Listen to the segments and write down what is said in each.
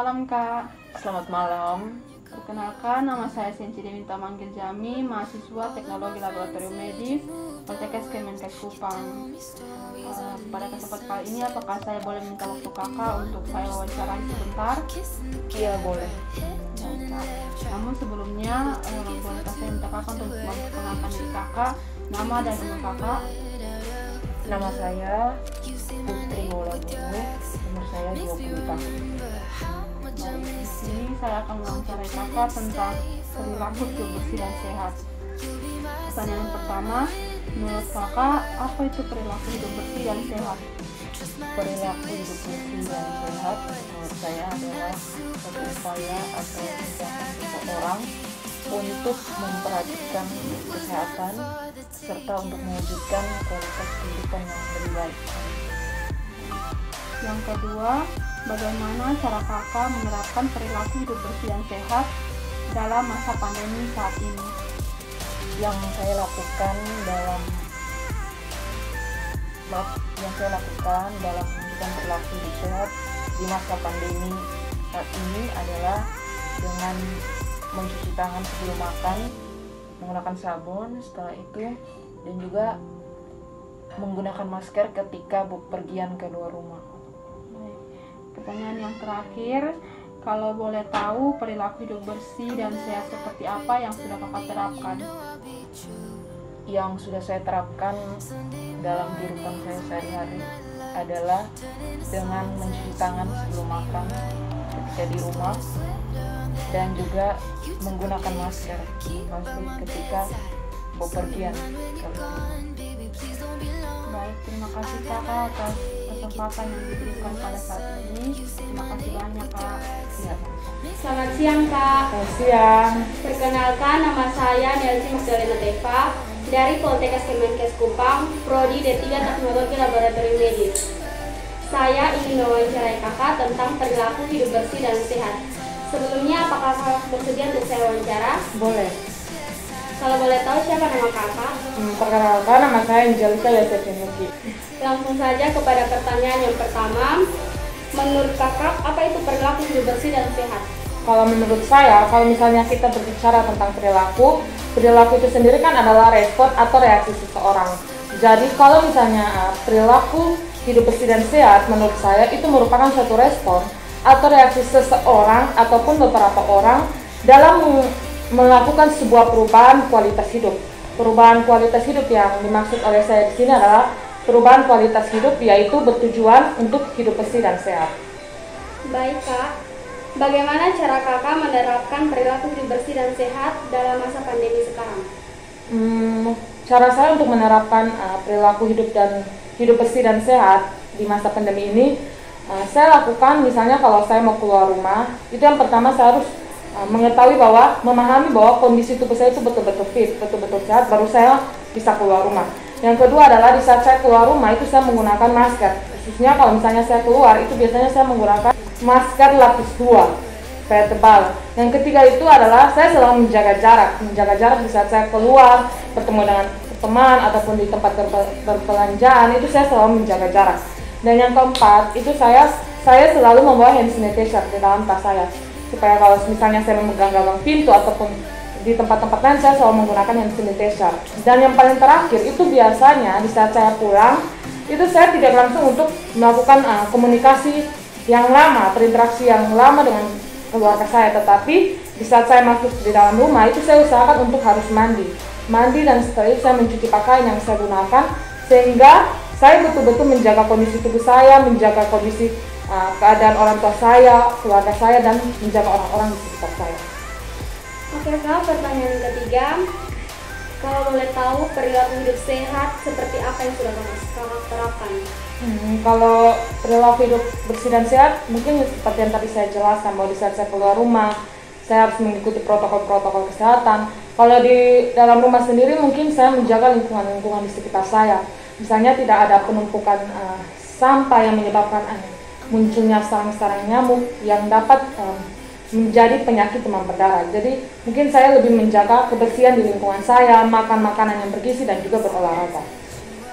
malam Kak. Selamat malam. Perkenalkan, nama saya Senci Deminta Manggil Jami, mahasiswa Teknologi Laboratorium Medis Poltekkes Kemenkes Kupang. Pada kesempatan kali ini, apakah saya boleh minta waktu kakak untuk saya wawancarai sebentar? Iya, boleh. Baik, Kak. Namun sebelumnya, bolehkah saya minta kakak untuk memperkenalkan diri kakak, nama dan umur kakak? Nama saya Putri Wulandungu, umur saya 20 tahun. Baik, di sini saya akan mewawancarai kakak tentang perilaku hidup bersih dan sehat. Pertanyaan pertama, menurut kakak, apa itu perilaku hidup bersih dan sehat? Perilaku hidup bersih dan sehat menurut saya adalah suatu upaya atau tindakan seseorang untuk memperhatikan kesehatan serta untuk mewujudkan kualitas kehidupan yang lebih baik. Yang kedua, bagaimana cara kakak menerapkan perilaku hidup bersih dan sehat dalam masa pandemi saat ini? Yang saya lakukan dalam menunjukkan perilaku hidup sehat di masa pandemi saat ini adalah dengan mencuci tangan sebelum makan, menggunakan sabun setelah itu, dan juga menggunakan masker ketika bepergian keluar rumah. Baik. Pertanyaan yang terakhir, kalau boleh tahu perilaku hidup bersih dan sehat seperti apa yang sudah kakak terapkan? Yang sudah saya terapkan dalam kehidupan saya sehari-hari adalah dengan mencuci tangan sebelum makan ketika di rumah dan juga menggunakan masker ketika bepergian ke rumah. Baik, terima kasih kakak atas kesempatan yang diberikan pada saat ini. Terima kasih banyak kak. Ya. Selamat siang Kak. Selamat siang. Perkenalkan, nama saya Nelsi Magdalena Teva dari Poltekkes Kemenkes Kupang, Prodi D3 Teknologi Laboratorium Medis. Saya ingin mewawancarai kakak tentang perilaku hidup bersih dan sehat. Sebelumnya, apakah kakak bersedia untuk saya wawancara? Boleh. Kalau boleh tahu siapa nama kakak? Perkenalkan, nama saya Angelika Yasefinuki. Langsung saja kepada pertanyaan yang pertama. Menurut kakak, apa itu perilaku hidup bersih dan sehat? Kalau menurut saya, kalau misalnya kita berbicara tentang perilaku itu sendiri kan adalah respon atau reaksi seseorang. Jadi kalau misalnya perilaku hidup bersih dan sehat, menurut saya itu merupakan suatu respon atau reaksi seseorang ataupun beberapa orang dalam melakukan sebuah perubahan kualitas hidup. Perubahan kualitas hidup yang dimaksud oleh saya di sini adalah perubahan kualitas hidup, yaitu bertujuan untuk hidup bersih dan sehat. Baik Kak, bagaimana cara kakak menerapkan perilaku hidup bersih dan sehat dalam masa pandemi sekarang? Cara saya untuk menerapkan perilaku hidup bersih dan sehat di masa pandemi ini, saya lakukan misalnya kalau saya mau keluar rumah, itu yang pertama saya harus memahami bahwa kondisi tubuh saya itu betul-betul fit, betul-betul sehat, baru saya bisa keluar rumah. Yang kedua adalah di saat saya keluar rumah itu saya menggunakan masker. Khususnya kalau misalnya saya keluar itu biasanya saya menggunakan masker lapis 2 supaya tebal. Yang ketiga itu adalah saya selalu menjaga jarak di saat saya keluar, bertemu dengan teman ataupun di tempat berbelanjaan, itu saya selalu menjaga jarak. Dan yang keempat itu saya selalu membawa hand sanitizer di dalam tas saya, supaya kalau misalnya saya memegang gagang pintu ataupun di tempat-tempat lain saya selalu menggunakan hand sanitizer. Dan yang paling terakhir itu biasanya di saat saya pulang itu saya tidak langsung untuk melakukan komunikasi yang lama, berinteraksi yang lama dengan keluarga saya, tetapi di saat saya masuk di dalam rumah itu saya usahakan untuk harus mandi dan setelah itu saya mencuci pakaian yang saya gunakan, sehingga saya betul-betul menjaga kondisi tubuh saya, menjaga kondisi keadaan orang tua saya, keluarga saya, dan menjaga orang-orang di sekitar saya. Oke Kak, pertanyaan ketiga. Kalau boleh tahu perilaku hidup sehat seperti apa yang sudah kakak terapkan? Kalau perilaku hidup bersih dan sehat, mungkin seperti yang tadi saya jelaskan bahwa di saat saya keluar rumah, saya harus mengikuti protokol-protokol kesehatan. Kalau di dalam rumah sendiri mungkin saya menjaga lingkungan di sekitar saya. Misalnya tidak ada penumpukan sampah yang menyebabkan munculnya sarang-sarang nyamuk yang dapat menjadi penyakit demam berdarah. Jadi mungkin saya lebih menjaga kebersihan di lingkungan saya, makan makanan yang bergizi dan juga berolahraga.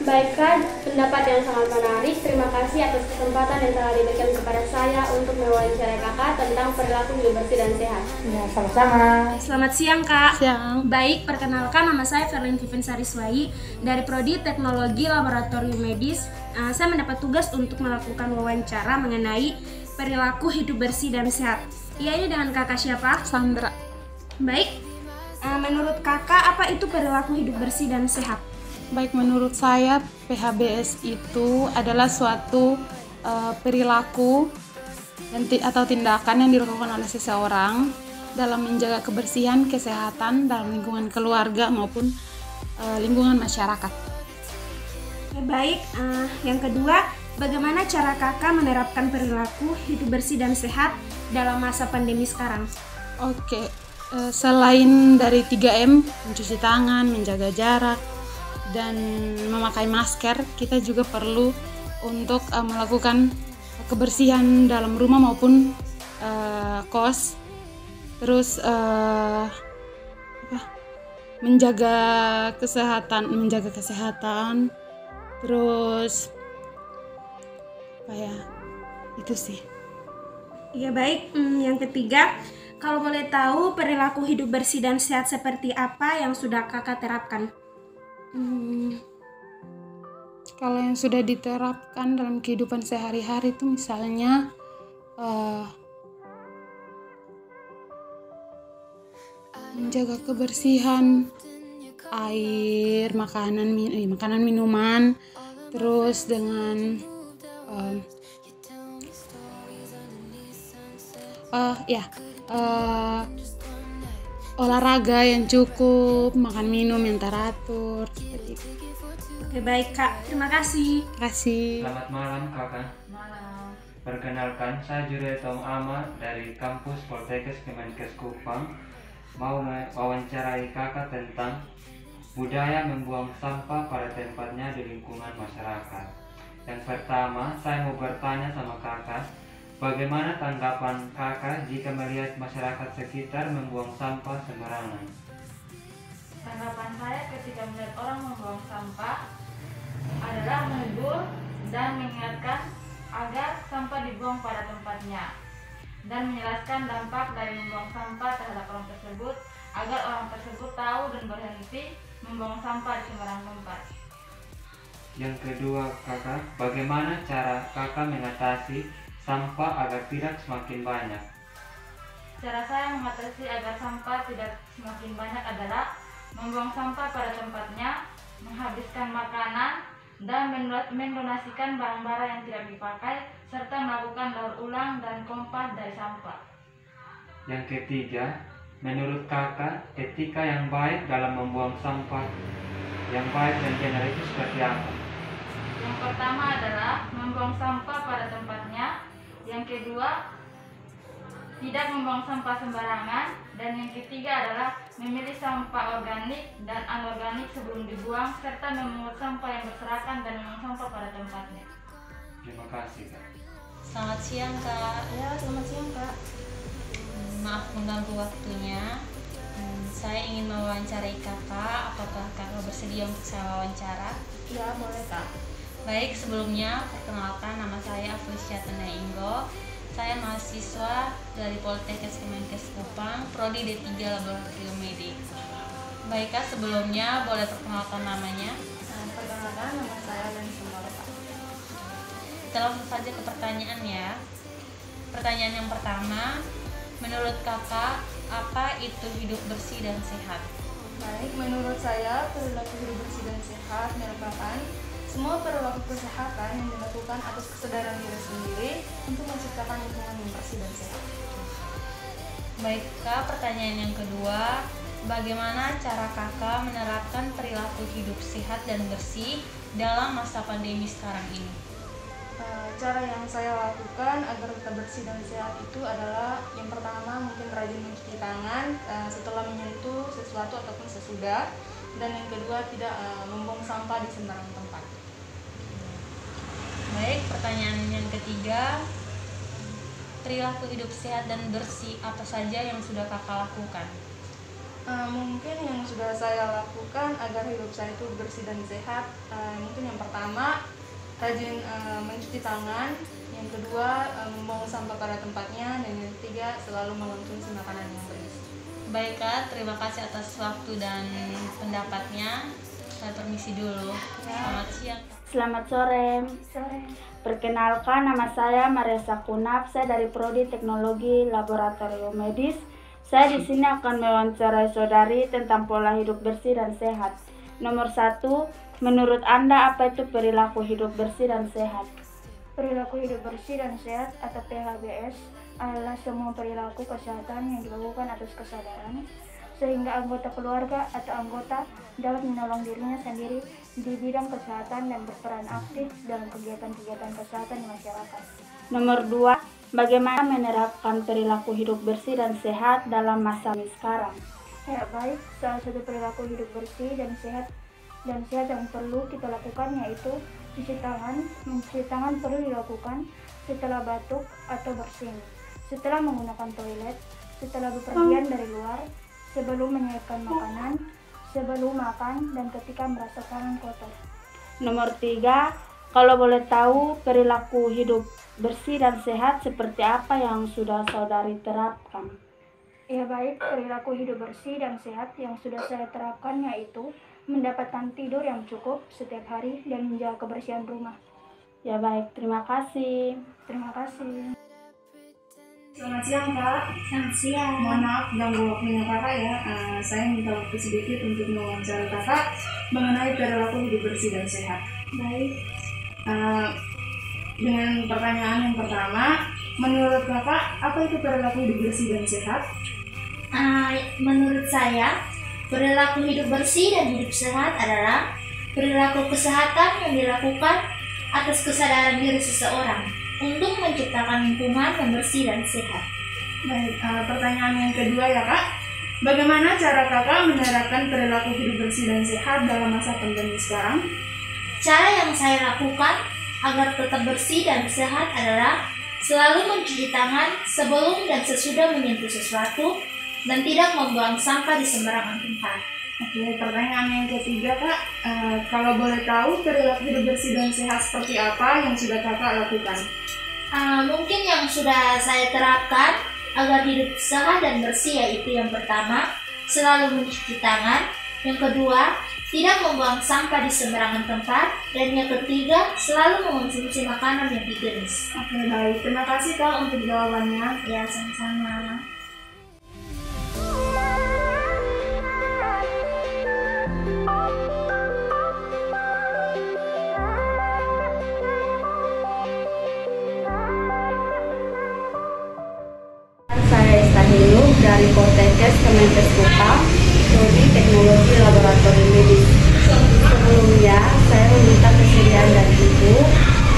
Baik Kak, pendapat yang sangat menarik. Terima kasih atas kesempatan yang telah diberikan kepada saya untuk mewawancarai Kakak tentang perilaku hidup bersih dan sehat. Ya, sama-sama. Selamat siang Kak. Siang. Baik, perkenalkan nama saya Verlin Vivinsari dari Prodi Teknologi Laboratorium Medis. Saya mendapat tugas untuk melakukan wawancara mengenai perilaku hidup bersih dan sehat. Iya, ini dengan Kakak siapa? Sandra. Baik, menurut Kakak apa itu perilaku hidup bersih dan sehat? Baik, menurut saya PHBS itu adalah suatu perilaku atau tindakan yang dilakukan oleh seseorang dalam menjaga kebersihan, kesehatan dalam lingkungan keluarga maupun lingkungan masyarakat. Baik, yang kedua, bagaimana cara Kakak menerapkan perilaku hidup bersih dan sehat dalam masa pandemi sekarang? Oke, selain dari 3M, mencuci tangan, menjaga jarak, dan memakai masker, kita juga perlu untuk melakukan kebersihan dalam rumah maupun kos. Terus menjaga kesehatan. Terus apa ya? Itu sih. Iya baik, yang ketiga, kalau boleh tahu perilaku hidup bersih dan sehat seperti apa yang sudah Kakak terapkan? Kalau yang sudah diterapkan dalam kehidupan sehari-hari itu misalnya menjaga kebersihan air, makanan minuman, terus dengan olahraga yang cukup, makan minum yang teratur, seperti itu. Oke baik Kak, terima kasih. Terima kasih. Selamat malam Kakak. Malam. Perkenalkan, saya Jure Tom Ahmad dari kampus Poltekkes Kemenkes Kupang. Mau mewawancarai Kakak tentang budaya membuang sampah pada tempatnya di lingkungan masyarakat. Yang pertama, saya mau bertanya sama Kakak, bagaimana tanggapan Kakak jika melihat masyarakat sekitar membuang sampah sembarangan? Tanggapan saya ketika melihat orang membuang sampah adalah menegur dan mengingatkan agar sampah dibuang pada tempatnya, dan menjelaskan dampak dari membuang sampah terhadap orang tersebut agar orang tersebut tahu dan berhenti membuang sampah di sembarang tempat. Yang kedua Kakak, bagaimana cara Kakak mengatasi sampah agar tidak semakin banyak? Cara saya mengatasi agar sampah tidak semakin banyak adalah membuang sampah pada tempatnya, menghabiskan makanan, dan mendonasikan barang-barang yang tidak dipakai, serta melakukan daur ulang dan kompas dari sampah. Yang ketiga, menurut Kakak, etika yang baik dalam membuang sampah yang baik dan benar itu seperti apa? Yang pertama adalah membuang sampah pada tempatnya. Yang kedua, tidak membuang sampah sembarangan. Dan yang ketiga adalah memilih sampah organik dan anorganik sebelum dibuang, serta memungut sampah yang berserakan dan membuang sampah pada tempatnya. Terima kasih Kak. Selamat siang Kak. Ya, selamat siang Kak. Maaf mengganggu waktunya. Saya ingin mewawancarai Kakak. Apakah Kakak bersedia untuk saya wawancara? Ya, boleh Kak. Baik, sebelumnya perkenalkan, nama saya Aflisya Tenainggo. Saya mahasiswa dari Poltekkes Kemenkes Kupang, Prodi D3 Laboratorium Medis. Baik Kak, sebelumnya boleh perkenalkan namanya? Perkenalkan, nama saya Leni Sembaro Kak. Kita langsung saja ke pertanyaan ya. Pertanyaan yang pertama, menurut Kakak, apa itu hidup bersih dan sehat? Baik, menurut saya perilaku hidup bersih dan sehat merupakan semua perilaku kesehatan yang dilakukan atas kesadaran diri sendiri untuk menciptakan lingkungan yang bersih dan sehat. Baik Kak, pertanyaan yang kedua, bagaimana cara Kakak menerapkan perilaku hidup sehat dan bersih dalam masa pandemi sekarang ini? Cara yang saya lakukan agar tetap bersih dan sehat itu adalah yang pertama mungkin rajin mencuci tangan setelah menyentuh sesuatu ataupun sesudah, dan yang kedua tidak membuang sampah di sembarang tempat. Baik, pertanyaan yang ketiga, perilaku hidup sehat dan bersih apa saja yang sudah Kakak lakukan? Mungkin yang sudah saya lakukan agar hidup saya itu bersih dan sehat, mungkin yang pertama rajin mencuci tangan, yang kedua membuang sampah pada tempatnya, dan yang ketiga selalu mengonsumsi makanan yang bergizi. Baik Kak, terima kasih atas waktu dan pendapatnya. Saya permisi dulu. Selamat siang. Selamat sore. Perkenalkan, nama saya Maresa Kunap. Saya dari Prodi Teknologi Laboratorium Medis. Saya di sini akan mewawancarai saudari tentang pola hidup bersih dan sehat. Nomor 1, menurut Anda apa itu perilaku hidup bersih dan sehat? Perilaku hidup bersih dan sehat atau PHBS adalah semua perilaku kesehatan yang dilakukan atas kesadaran sehingga anggota keluarga atau anggota dapat menolong dirinya sendiri di bidang kesehatan dan berperan aktif dalam kegiatan-kegiatan kesehatan di masyarakat. Nomor 2, bagaimana menerapkan perilaku hidup bersih dan sehat dalam masa ini sekarang? Ya baik, salah satu perilaku hidup bersih dan sehat yang perlu kita lakukan yaitu cuci tangan. Mencuci tangan perlu dilakukan setelah batuk atau bersin, setelah menggunakan toilet, setelah bepergian dari luar, sebelum menyiapkan makanan, sebelum makan, dan ketika merasa tangan kotor. Nomor 3, kalau boleh tahu perilaku hidup bersih dan sehat seperti apa yang sudah saudari terapkan? Ya baik, perilaku hidup bersih dan sehat yang sudah saya terapkan yaitu mendapatkan tidur yang cukup setiap hari dan menjaga kebersihan rumah. Ya baik, terima kasih. Terima kasih. Selamat siang Kak. Selamat siang. Mohon maaf ganggu waktunya Kakak ya. Saya minta waktu sedikit untuk mewawancara Kakak mengenai perilaku hidup bersih dan sehat. Baik. Dengan pertanyaan yang pertama, menurut Kakak apa itu perilaku hidup bersih dan sehat? Menurut saya, perilaku hidup bersih dan hidup sehat adalah perilaku kesehatan yang dilakukan atas kesadaran diri seseorang untuk menciptakan lingkungan yang bersih dan sehat. Baik, pertanyaan yang kedua ya Kak, bagaimana cara Kakak menerapkan perilaku hidup bersih dan sehat dalam masa pandemi sekarang? Cara yang saya lakukan agar tetap bersih dan sehat adalah selalu mencuci tangan sebelum dan sesudah menyentuh sesuatu dan tidak membuang sampah di sembarangan tempat. Oke, pertanyaan yang ketiga Kak, kalau boleh tahu perilaku hidup bersih dan sehat seperti apa yang sudah Kakak lakukan? Mungkin yang sudah saya terapkan agar hidup sehat dan bersih yaitu yang pertama, selalu mencuci tangan, yang kedua, tidak membuang sampah di sembarangan tempat, dan yang ketiga, selalu mengonsumsi makanan yang higienis. Oke, baik. Terima kasih Kak untuk jawabannya. Ya, sama-sama. Saya Istahinu dari Poltekkes Kemenkes Kupang, Prodi Teknologi Laboratorium Medis. Sebelumnya, saya meminta kesediaan dari Ibu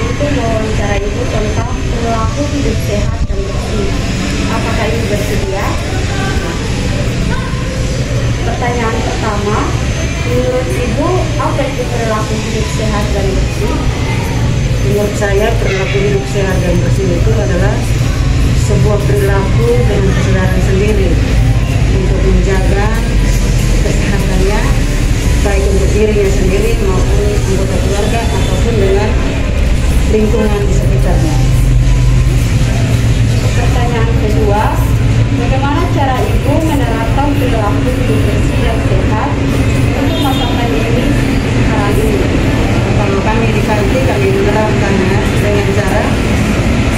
untuk mewawancara Ibu tentang perilaku hidup sehat dan bersih. Apakah Ibu bersedia? Pertanyaan pertama, menurut Ibu, apa itu perilaku hidup sehat dan bersih? Menurut saya, perilaku hidup sehat dan bersih itu adalah sebuah perilaku dengan kesadaran sendiri untuk menjaga kesehatannya, baik untuk dirinya sendiri maupun anggota keluarga ataupun dengan lingkungan di sekitarnya. Pertanyaan kedua, bagaimana cara Ibu menerapkan perilaku hidup bersih dan sehat untuk masa pandemi sekarang ini? Kalau kami di Kanti, kami menerapkannya dengan cara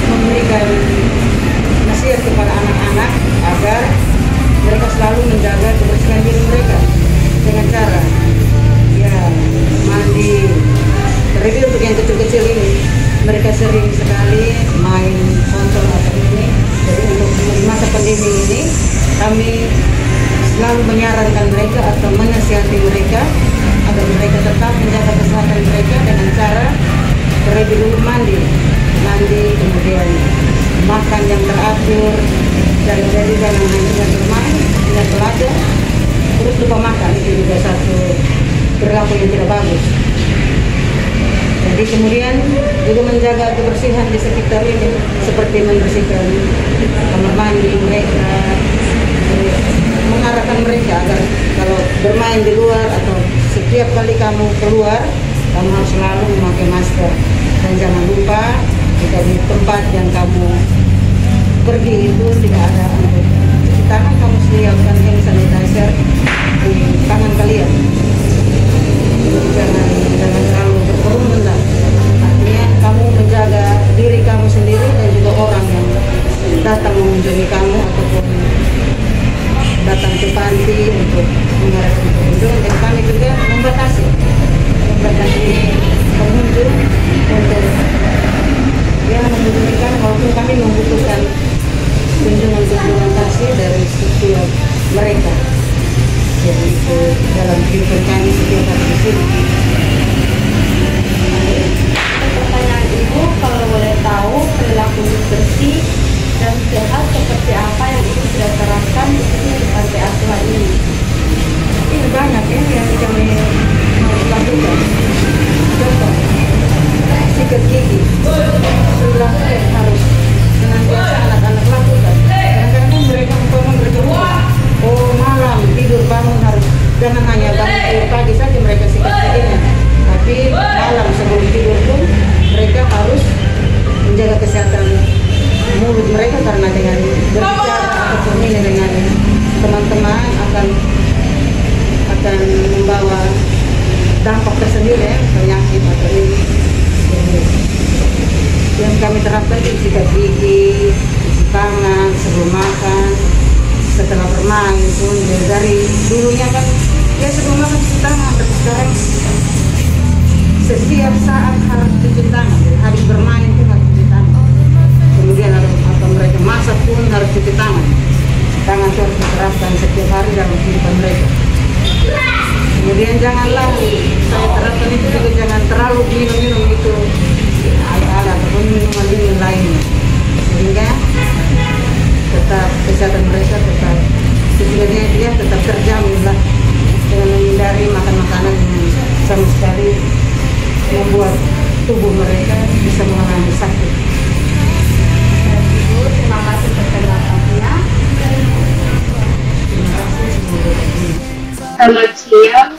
memberikan nasihat kepada anak-anak agar mereka selalu menjaga kebersihan diri mereka dengan cara ya mandi. Terlebih untuk yang kecil-kecil ini, mereka sering sekali main kontrol atau ini. Jadi untuk masa pandemi ini kami selalu menyarankan mereka atau menasihati mereka agar mereka tetap menjaga kesehatan mereka dengan cara terlebih dulu mandi, kemudian makan yang teratur, dan jadi jangan hanya bermain, tidak belajar, terus lupa makan. Itu juga satu perilaku yang tidak bagus. Jadi kemudian juga menjaga kebersihan di sekitar ini, seperti membersihkan kamar mandi mereka, mengarahkan mereka agar keluar, kamu harus selalu memakai masker. Dan jangan lupa jika di tempat yang kamu pergi itu tidak ada untuk cuci tangan, kamu sediakan hand sanitizer di tangan kalian. Jadi jangan terlalu berkerumun lah. Artinya kamu menjaga diri kamu sendiri dan juga orang yang datang mengunjungi kamu ataupun datang ke panti untuk mengadakan kunjungan. Dan kami juga membatasi pengunjung untuk mengunjungi kami walaupun kami membutuhkan kunjungan kasih dari setiap mereka. Jadi itu dalam kehidupan kami setiap hari di sini. Pertanyaan Ibu, kalau boleh tahu perilaku hidup bersih dan sehat seperti apa yang Ibu sudah terapkan di sini di panti asuhan ini? Ini banyak ya yang kami lakukan. Contoh, sikat gigi. Perilaku yang harus senantiasa anak-anak lakukan. Kadang-kadang mereka lupa. Oh malam tidur bangun harus, jangan hanya bangun pagi saja mereka sikat giginya, tapi malam sebelum tidur pun mereka harus menjaga kesehatan mulut mereka, karena dengan berbicara ataupun ini dengan teman-teman akan membawa dampak tersendiri ya, penyakit atau ini. Yang kami terapkan itu sikat gigi, cuci tangan sebelum makan, setelah bermain pun. Dari dulunya kan ya sebelum makan cuci tangan, tapi sekarang setiap saat harus cuci tangan. Habis bermain pun harus cuci tangan. Kemudian atau mereka masak pun harus cuci tangan. Tangan itu harus diterapkan setiap hari dalam kehidupan mereka. Kemudian janganlah saya terapkan itu juga, jangan terlalu minum itu ala-ala ataupun minuman dingin lainnya, sehingga tetap kesehatan mereka tetap sebenarnya dia tetap terjamin lah, dengan menghindari makan makanan yang sama sekali membuat tubuh mereka bisa mengalami sakit. Ibu, terima kasih penjelasannya. Terima kasih semuanya. Selamat siang.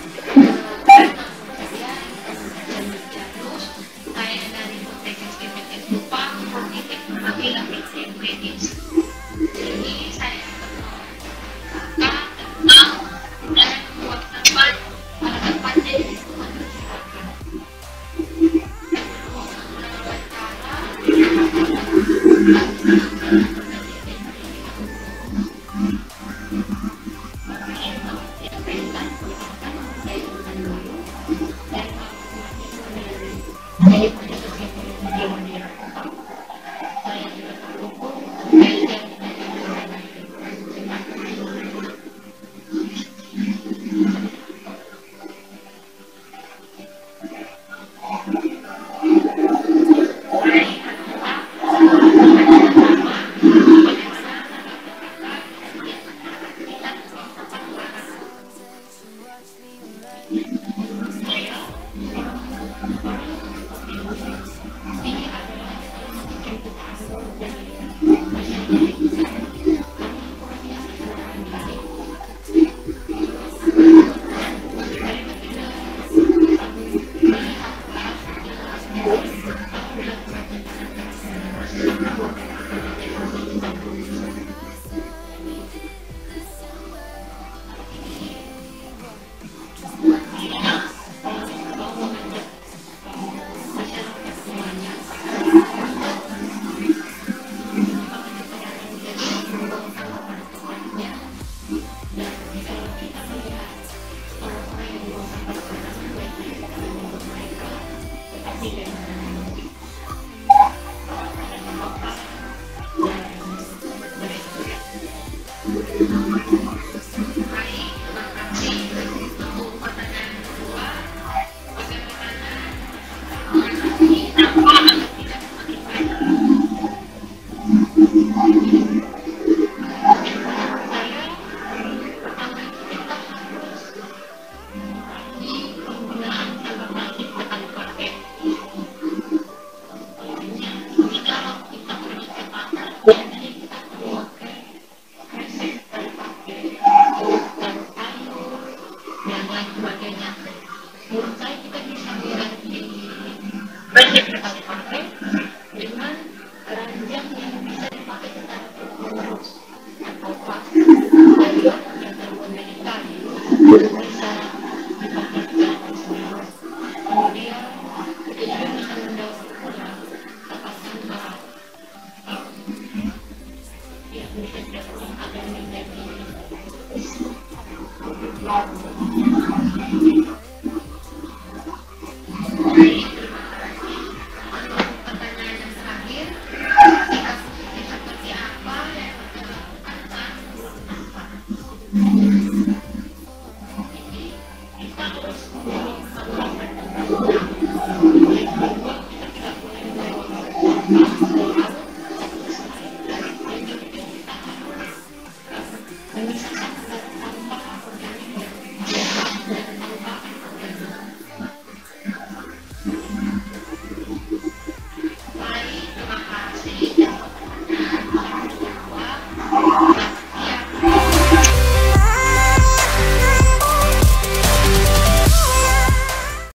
banyak sekali pakai dengan keranjang yang bisa dipakai mengurus atau pas yang terkomunikasi bisa dipakai kemudian itu bisa membawa pulang kepasang berat yang disediakan akan menjadi